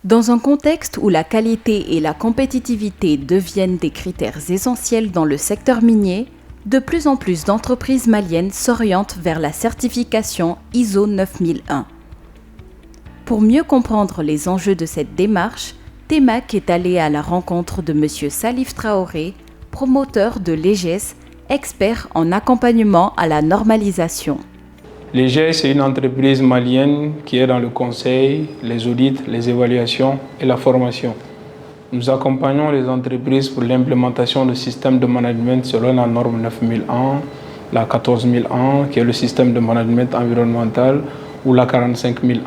Dans un contexte où la qualité et la compétitivité deviennent des critères essentiels dans le secteur minier, de plus en plus d'entreprises maliennes s'orientent vers la certification ISO 9001. Pour mieux comprendre les enjeux de cette démarche, TEMAC est allé à la rencontre de M. Salif Traoré, promoteur de l'EGES, expert en accompagnement à la normalisation. L'EGES est une entreprise malienne qui est dans le conseil, les audits, les évaluations et la formation. Nous accompagnons les entreprises pour l'implémentation de systèmes de management selon la norme 9001, la 14001 qui est le système de management environnemental ou la 45001.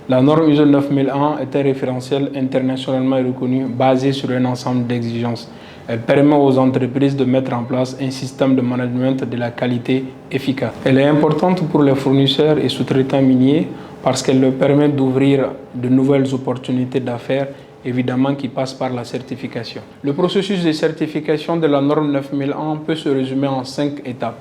La norme ISO 9001 est un référentiel internationalement reconnu basé sur un ensemble d'exigences. Elle permet aux entreprises de mettre en place un système de management de la qualité efficace. Elle est importante pour les fournisseurs et sous-traitants miniers parce qu'elle leur permet d'ouvrir de nouvelles opportunités d'affaires, évidemment qui passent par la certification. Le processus de certification de la norme 9001 peut se résumer en 5 étapes.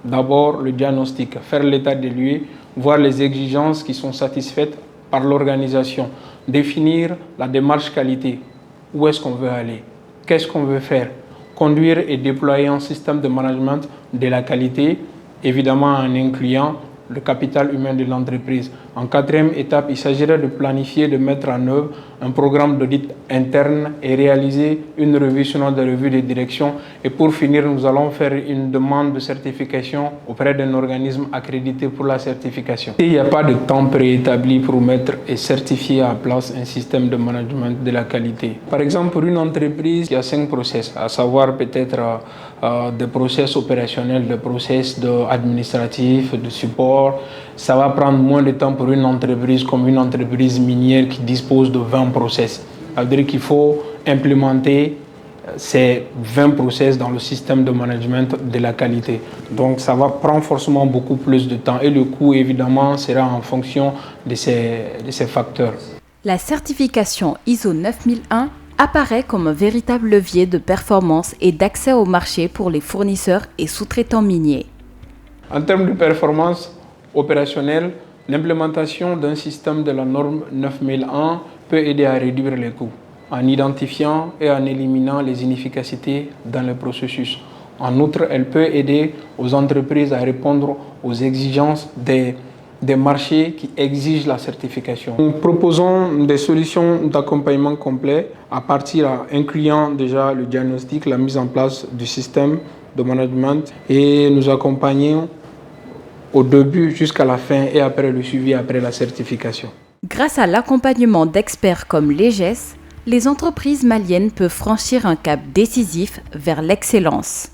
D'abord, le diagnostic, faire l'état des lieux, voir les exigences qui sont satisfaites par l'organisation, définir la démarche qualité, où est-ce qu'on veut aller. Qu'est-ce qu'on veut faire? Conduire et déployer un système de management de la qualité, évidemment en incluant le capital humain de l'entreprise. En quatrième étape, il s'agirait de planifier, de mettre en œuvre un programme d'audit interne et réaliser une revue selon des revues de direction. Et pour finir, nous allons faire une demande de certification auprès d'un organisme accrédité pour la certification. Il n'y a pas de temps préétabli pour mettre et certifier à place un système de management de la qualité. Par exemple, pour une entreprise, il y a 5 process, à savoir peut-être des process opérationnels, des process administratifs, de support. Ça va prendre moins de temps pour une entreprise comme une entreprise minière qui dispose de 20 process. Ça veut dire qu'il faut implémenter ces 20 process dans le système de management de la qualité. Donc ça va prendre forcément beaucoup plus de temps et le coût évidemment sera en fonction de ces facteurs. La certification ISO 9001 apparaît comme un véritable levier de performance et d'accès au marché pour les fournisseurs et sous-traitants miniers. En termes de performance opérationnelle, l'implémentation d'un système de la norme 9001 peut aider à réduire les coûts en identifiant et en éliminant les inefficacités dans le processus. En outre, elle peut aider aux entreprises à répondre aux exigences des marchés qui exigent la certification. Nous proposons des solutions d'accompagnement complet à partir incluant déjà le diagnostic, la mise en place du système de management et nous accompagnons au début jusqu'à la fin et après le suivi après la certification. Grâce à l'accompagnement d'experts comme l'EGES, les entreprises maliennes peuvent franchir un cap décisif vers l'excellence.